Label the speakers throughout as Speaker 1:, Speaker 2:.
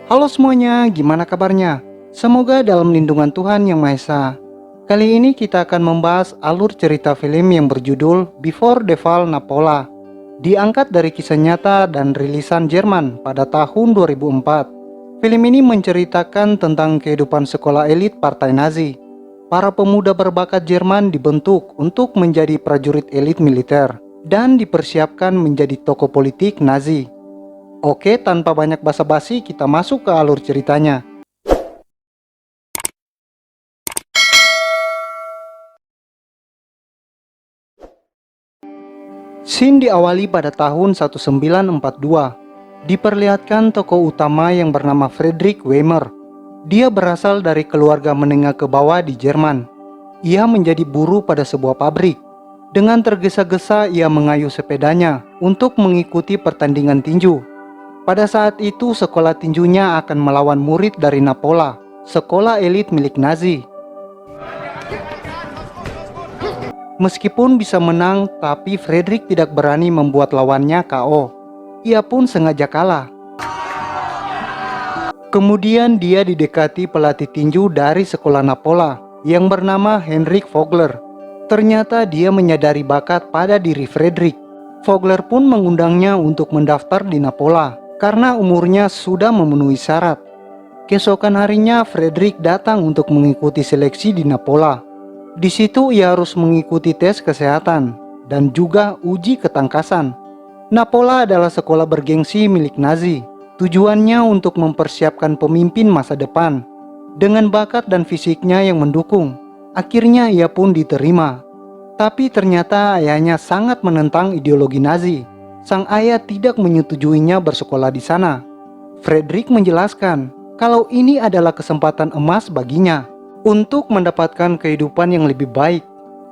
Speaker 1: Halo semuanya, gimana kabarnya? Semoga dalam lindungan Tuhan Yang Maha Esa. Kali ini kita akan membahas alur cerita film yang berjudul Before the Fall Napola. Diangkat dari kisah nyata dan rilisan Jerman pada tahun 2004. Film ini menceritakan tentang kehidupan sekolah elit partai Nazi. Para pemuda berbakat Jerman dibentuk untuk menjadi prajurit elit militer dan dipersiapkan menjadi tokoh politik Nazi. Oke, tanpa banyak basa-basi kita masuk ke alur ceritanya. Scene diawali pada tahun 1942. Diperlihatkan tokoh utama yang bernama Friedrich Weimer. Dia berasal dari keluarga menengah ke bawah di Jerman. Ia menjadi buruh pada sebuah pabrik. Dengan tergesa-gesa ia mengayuh sepedanya untuk mengikuti pertandingan tinju. Pada saat itu sekolah tinjunya akan melawan murid dari Napola, sekolah elit milik Nazi. Meskipun bisa menang, tapi Friedrich tidak berani membuat lawannya KO. Ia pun sengaja kalah. Kemudian dia didekati pelatih tinju dari sekolah Napola yang bernama Heinrich Vogler. Ternyata dia menyadari bakat pada diri Friedrich. Vogler pun mengundangnya untuk mendaftar di Napola karena umurnya sudah memenuhi syarat. Keesokan harinya Friedrich datang untuk mengikuti seleksi di Napola. Di situ ia harus mengikuti tes kesehatan dan juga uji ketangkasan. Napola adalah sekolah bergengsi milik Nazi. Tujuannya untuk mempersiapkan pemimpin masa depan. Dengan bakat dan fisiknya yang mendukung, akhirnya ia pun diterima. Tapi ternyata ayahnya sangat menentang ideologi Nazi. Sang ayah tidak menyetujuinya bersekolah di sana. Friedrich menjelaskan kalau ini adalah kesempatan emas baginya untuk mendapatkan kehidupan yang lebih baik.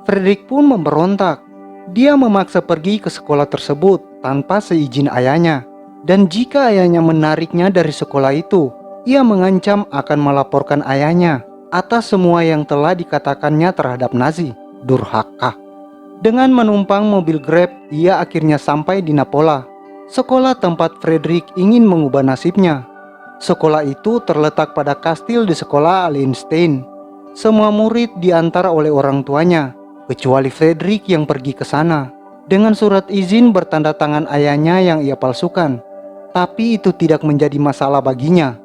Speaker 1: Friedrich pun memberontak. Dia memaksa pergi ke sekolah tersebut tanpa seizin ayahnya. Dan jika ayahnya menariknya dari sekolah itu, ia mengancam akan melaporkan ayahnya atas semua yang telah dikatakannya terhadap Nazi. Durhaka. Dengan menumpang mobil Grab, ia akhirnya sampai di Napola, sekolah tempat Friedrich ingin mengubah nasibnya. Sekolah itu terletak pada kastil di sekolah Allenstein. Semua murid diantar oleh orang tuanya, kecuali Friedrich yang pergi ke sana dengan surat izin bertanda tangan ayahnya yang ia palsukan. Tapi itu tidak menjadi masalah baginya.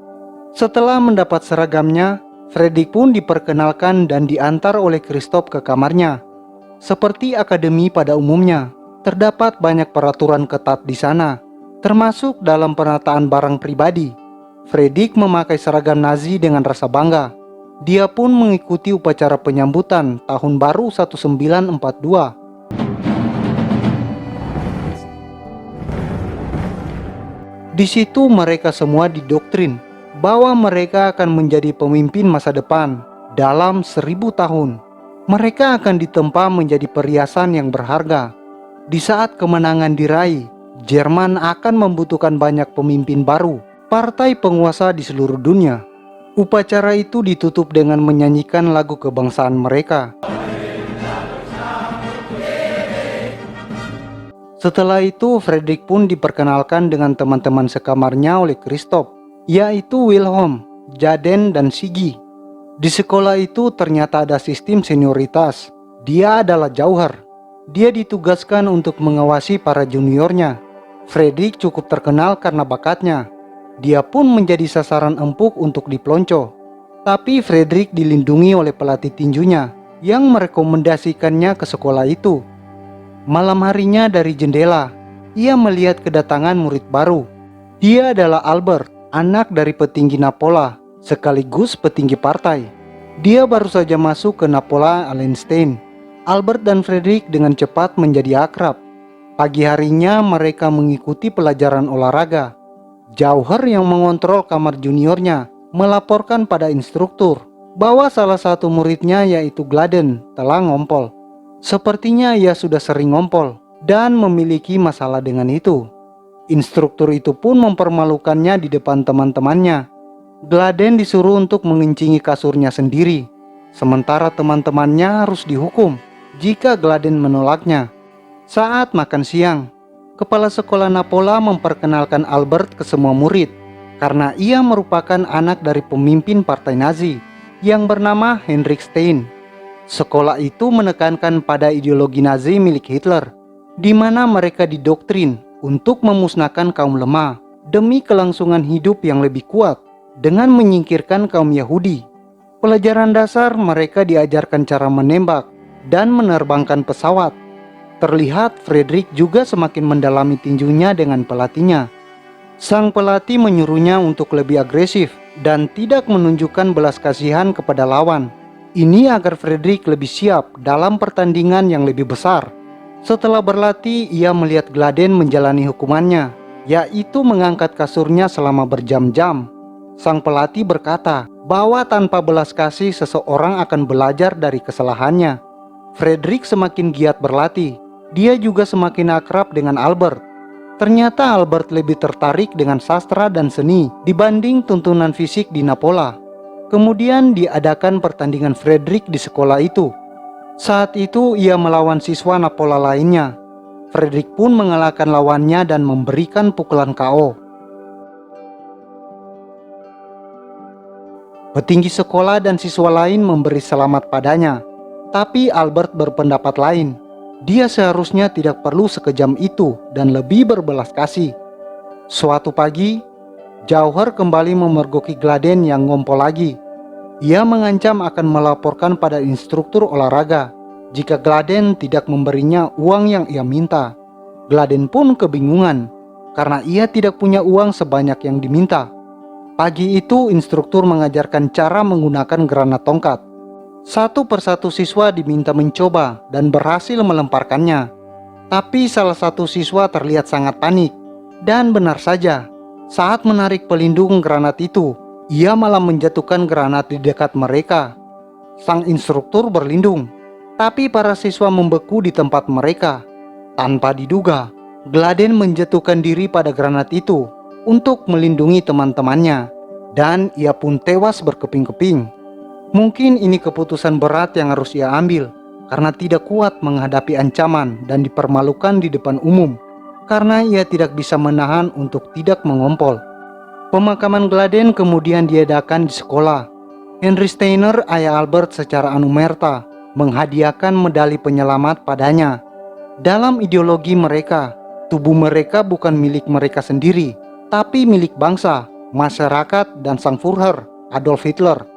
Speaker 1: Setelah mendapat seragamnya, Friedrich pun diperkenalkan dan diantar oleh Christoph ke kamarnya. Seperti akademi pada umumnya, terdapat banyak peraturan ketat di sana, termasuk dalam penataan barang pribadi. Friedrich memakai seragam Nazi dengan rasa bangga. Dia pun mengikuti upacara penyambutan Tahun Baru 1942. Di situ mereka semua didoktrin bahwa mereka akan menjadi pemimpin masa depan dalam 1000 tahun. Mereka akan ditempa menjadi perhiasan yang berharga. Di saat kemenangan diraih, Jerman akan membutuhkan banyak pemimpin baru, partai penguasa di seluruh dunia. Upacara itu ditutup dengan menyanyikan lagu kebangsaan mereka. Setelah itu, Friedrich pun diperkenalkan dengan teman-teman sekamarnya oleh Christoph, yaitu Wilhelm, Jaden, dan Sigi. Di sekolah itu ternyata ada sistem senioritas. Dia adalah jauher. Dia ditugaskan untuk mengawasi para juniornya. Friedrich cukup terkenal karena bakatnya. Dia pun menjadi sasaran empuk untuk dipelonco. Tapi Friedrich dilindungi oleh pelatih tinjunya yang merekomendasikannya ke sekolah itu. Malam harinya dari jendela, ia melihat kedatangan murid baru. Dia adalah Albert, anak dari petinggi Napola, sekaligus petinggi partai. Dia baru saja masuk ke Napola Allenstein. Albert dan Friedrich dengan cepat menjadi akrab. Pagi harinya mereka mengikuti pelajaran olahraga. Jauher yang mengontrol kamar juniornya melaporkan pada instruktur bahwa salah satu muridnya yaitu Gladen telah ngompol. Sepertinya ia sudah sering ngompol dan memiliki masalah dengan itu. Instruktur itu pun mempermalukannya di depan teman-temannya. Gladen disuruh untuk mengencingi kasurnya sendiri, sementara teman-temannya harus dihukum jika Gladen menolaknya. Saat makan siang, kepala sekolah Napola memperkenalkan Albert ke semua murid. karena ia merupakan anak dari pemimpin partai Nazi yang bernama Heinrich Stein. Sekolah itu menekankan pada ideologi Nazi milik Hitler, di mana mereka didoktrin untuk memusnahkan kaum lemah demi kelangsungan hidup yang lebih kuat dengan menyingkirkan kaum Yahudi. Pelajaran dasar mereka diajarkan cara menembak dan menerbangkan pesawat. Terlihat Friedrich juga semakin mendalami tinjunya dengan pelatihnya. Sang pelatih menyuruhnya untuk lebih agresif dan tidak menunjukkan belas kasihan kepada lawan. Ini agar Friedrich lebih siap dalam pertandingan yang lebih besar. Setelah berlatih, ia melihat Gladen menjalani hukumannya, yaitu mengangkat kasurnya selama berjam-jam. Sang pelatih berkata bahwa tanpa belas kasih seseorang akan belajar dari kesalahannya. Friedrich semakin giat berlatih. Dia juga semakin akrab dengan Albert. Ternyata Albert lebih tertarik dengan sastra dan seni dibanding tuntunan fisik di Napola. Kemudian diadakan pertandingan Friedrich di sekolah itu. Saat itu ia melawan siswa Napola lainnya. Friedrich pun mengalahkan lawannya dan memberikan pukulan KO. Petinggi sekolah dan siswa lain memberi selamat padanya, tapi Albert berpendapat lain. Dia seharusnya tidak perlu sekejam itu dan lebih berbelas kasih. Suatu pagi, Jauher kembali memergoki Gladen yang ngompol lagi. Ia mengancam akan melaporkan pada instruktur olahraga jika Gladen tidak memberinya uang yang ia minta. Gladen pun kebingungan karena ia tidak punya uang sebanyak yang diminta. Pagi itu instruktur mengajarkan cara menggunakan granat tongkat. Satu persatu siswa diminta mencoba dan berhasil melemparkannya. Tapi salah satu siswa terlihat sangat panik. Dan benar saja, saat menarik pelindung granat itu, ia malah menjatuhkan granat di dekat mereka. Sang instruktur berlindung, tapi para siswa membeku di tempat mereka. Tanpa diduga, Gladen menjatuhkan diri pada granat itu untuk melindungi teman-temannya. Dan ia pun tewas berkeping-keping. Mungkin ini keputusan berat yang harus ia ambil karena tidak kuat menghadapi ancaman dan dipermalukan di depan umum karena ia tidak bisa menahan untuk tidak mengompol. Pemakaman Gladen kemudian diadakan di sekolah. Henry Steiner, ayah Albert, secara anumerta menghadiahkan medali penyelamat padanya. Dalam ideologi mereka, tubuh mereka bukan milik mereka sendiri, tapi milik bangsa, masyarakat, dan sang Führer, Adolf Hitler.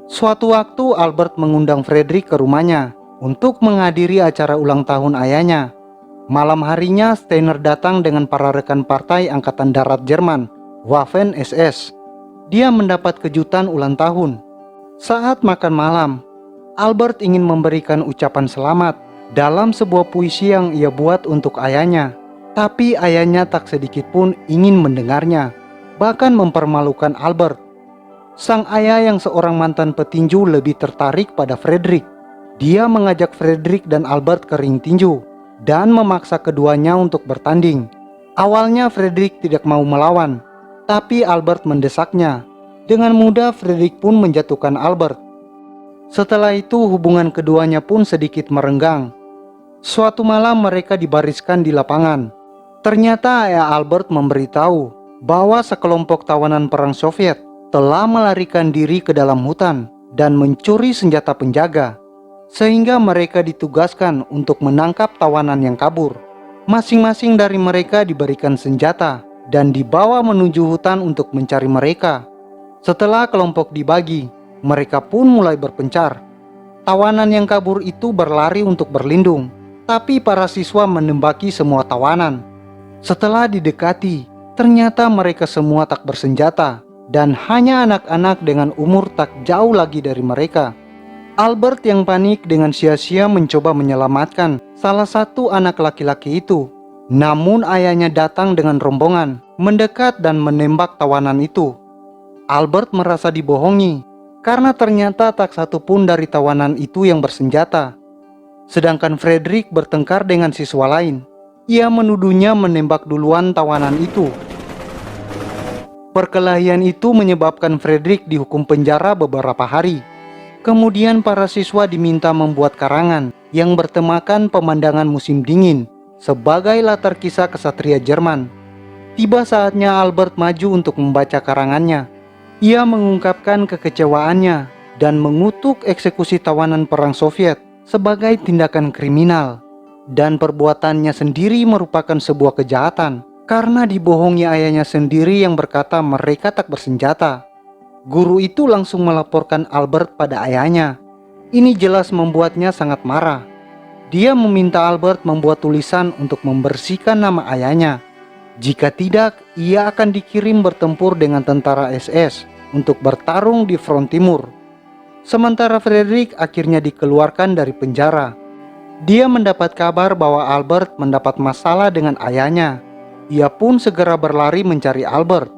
Speaker 1: Suatu waktu Albert mengundang Friedrich ke rumahnya untuk menghadiri acara ulang tahun ayahnya. Malam harinya Steiner datang dengan para rekan partai Angkatan Darat Jerman, Waffen-SS. Dia mendapat kejutan ulang tahun. Saat makan malam, Albert ingin memberikan ucapan selamat dalam sebuah puisi yang ia buat untuk ayahnya. Tapi ayahnya tak sedikit pun ingin mendengarnya, bahkan mempermalukan Albert. Sang ayah yang seorang mantan petinju lebih tertarik pada Friedrich. Dia mengajak Friedrich dan Albert ke ring tinju dan memaksa keduanya untuk bertanding. Awalnya Friedrich tidak mau melawan, tapi Albert mendesaknya. Dengan mudah Friedrich pun menjatuhkan Albert. Setelah itu hubungan keduanya pun sedikit merenggang. Suatu malam mereka dibariskan di lapangan. Ternyata ayah Albert memberitahu bahwa sekelompok tawanan perang Soviet telah melarikan diri ke dalam hutan dan mencuri senjata penjaga, sehingga mereka ditugaskan untuk menangkap tawanan yang kabur. Masing-masing dari mereka diberikan senjata dan dibawa menuju hutan untuk mencari mereka. Setelah kelompok dibagi, mereka pun mulai berpencar. Tawanan yang kabur itu berlari untuk berlindung, tapi para siswa menembaki semua tawanan. Setelah didekati, ternyata mereka semua tak bersenjata dan hanya anak-anak dengan umur tak jauh lagi dari mereka. Albert yang panik dengan sia-sia mencoba menyelamatkan salah satu anak laki-laki itu. Namun ayahnya datang dengan rombongan, mendekat dan menembak tawanan itu. Albert merasa dibohongi, karena ternyata tak satu pun dari tawanan itu yang bersenjata. Sedangkan Friedrich bertengkar dengan siswa lain. Ia menuduhnya menembak duluan tawanan itu. Perkelahian itu menyebabkan Friedrich dihukum penjara beberapa hari. Kemudian para siswa diminta membuat karangan yang bertemakan pemandangan musim dingin sebagai latar kisah kesatria Jerman. Tiba saatnya Albert maju untuk membaca karangannya. Ia mengungkapkan kekecewaannya dan mengutuk eksekusi tawanan perang Soviet sebagai tindakan kriminal. Dan perbuatannya sendiri merupakan sebuah kejahatan karena dibohongi ayahnya sendiri yang berkata mereka tak bersenjata. Guru itu langsung melaporkan Albert pada ayahnya. Ini jelas membuatnya sangat marah. Dia meminta Albert membuat tulisan untuk membersihkan nama ayahnya. Jika tidak, ia akan dikirim bertempur dengan tentara SS untuk bertarung di front timur. Sementara Frederick akhirnya dikeluarkan dari penjara. Dia mendapat kabar bahwa Albert mendapat masalah dengan ayahnya. Ia pun segera berlari mencari Albert.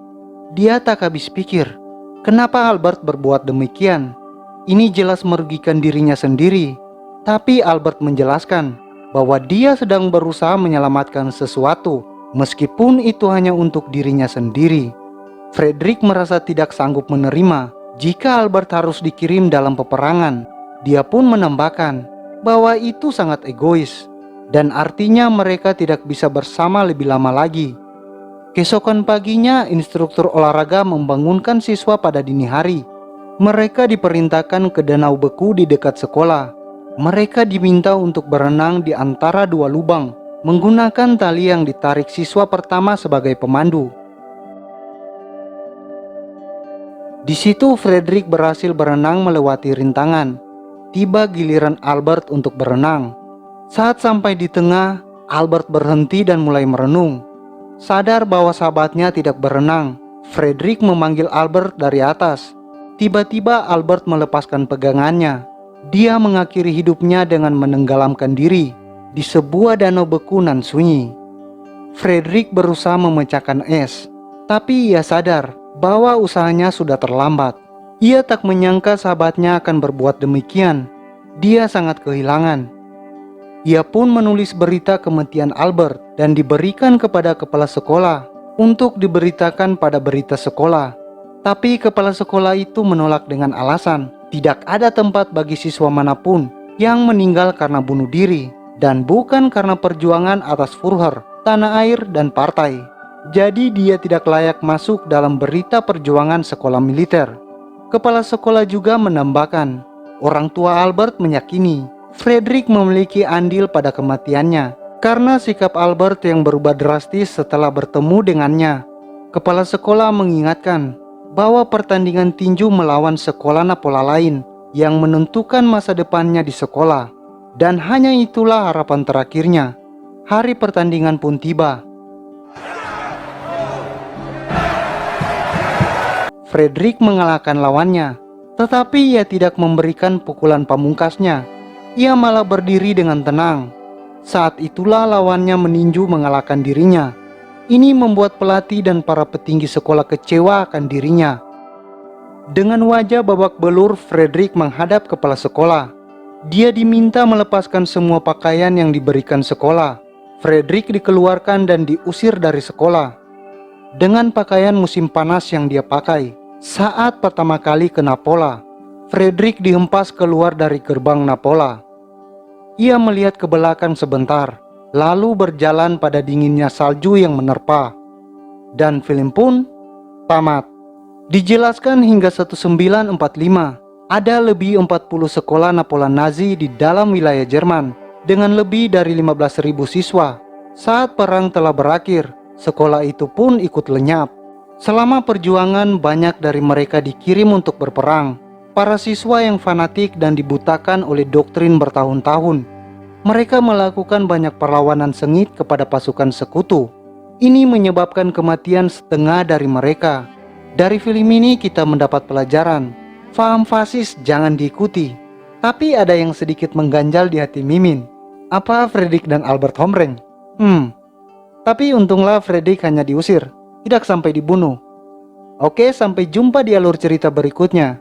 Speaker 1: Dia tak habis pikir, kenapa Albert berbuat demikian? Ini jelas merugikan dirinya sendiri. Tapi Albert menjelaskan bahwa dia sedang berusaha menyelamatkan sesuatu, meskipun itu hanya untuk dirinya sendiri. Frederick merasa tidak sanggup menerima jika Albert harus dikirim dalam peperangan. Dia pun menambahkan bahwa itu sangat egois dan artinya mereka tidak bisa bersama lebih lama lagi. Keesokan paginya, instruktur olahraga membangunkan siswa pada dini hari. Mereka diperintahkan ke danau beku di dekat sekolah. Mereka diminta untuk berenang di antara dua lubang menggunakan tali yang ditarik siswa pertama sebagai pemandu. Di situ Frederick berhasil berenang melewati rintangan. Tiba giliran Albert untuk berenang. Saat sampai di tengah, Albert berhenti dan mulai merenung. Sadar bahwa sahabatnya tidak berenang, Frederick memanggil Albert dari atas. Tiba-tiba Albert melepaskan pegangannya. Dia mengakhiri hidupnya dengan menenggelamkan diri di sebuah danau beku nan sunyi. Frederick berusaha memecahkan es, tapi ia sadar bahwa usahanya sudah terlambat. Ia tak menyangka sahabatnya akan berbuat demikian. Dia sangat kehilangan. Ia pun menulis berita kematian Albert dan diberikan kepada kepala sekolah untuk diberitakan pada berita sekolah. Tapi kepala sekolah itu menolak dengan alasan tidak ada tempat bagi siswa manapun yang meninggal karena bunuh diri dan bukan karena perjuangan atas Führer, tanah air, dan partai. Jadi dia tidak layak masuk dalam berita perjuangan sekolah militer. Kepala sekolah juga menambahkan, orang tua Albert meyakini Frederick memiliki andil pada kematiannya karena sikap Albert yang berubah drastis setelah bertemu dengannya. Kepala sekolah mengingatkan bahwa pertandingan tinju melawan sekolah Napola lain yang menentukan masa depannya di sekolah. Dan hanya itulah harapan terakhirnya. Hari pertandingan pun tiba. Frederick mengalahkan lawannya, tetapi ia tidak memberikan pukulan pamungkasnya. Ia malah berdiri dengan tenang. Saat itulah lawannya meninju mengalahkan dirinya. Ini membuat pelatih dan para petinggi sekolah kecewa akan dirinya. Dengan wajah babak belur, Frederick menghadap kepala sekolah. Dia diminta melepaskan semua pakaian yang diberikan sekolah. Frederick dikeluarkan dan diusir dari sekolah dengan pakaian musim panas yang dia pakai saat pertama kali ke Napola. Frederick dihempas keluar dari gerbang Napola. Ia melihat ke belakang sebentar, lalu berjalan pada dinginnya salju yang menerpa. Dan film pun tamat. Dijelaskan hingga 1945, ada lebih 40 sekolah Napola Nazi di dalam wilayah Jerman dengan lebih dari 15.000 siswa. Saat perang telah berakhir, sekolah itu pun ikut lenyap. Selama perjuangan, banyak dari mereka dikirim untuk berperang. Para siswa yang fanatik dan dibutakan oleh doktrin bertahun-tahun. Mereka melakukan banyak perlawanan sengit kepada pasukan sekutu. Ini menyebabkan kematian setengah dari mereka. Dari film ini kita mendapat pelajaran. Faham fasis jangan diikuti. Tapi ada yang sedikit mengganjal di hati Mimin. Apa Frederick dan Albert homreng? Tapi untunglah Frederick hanya diusir, tidak sampai dibunuh. Oke, sampai jumpa di alur cerita berikutnya.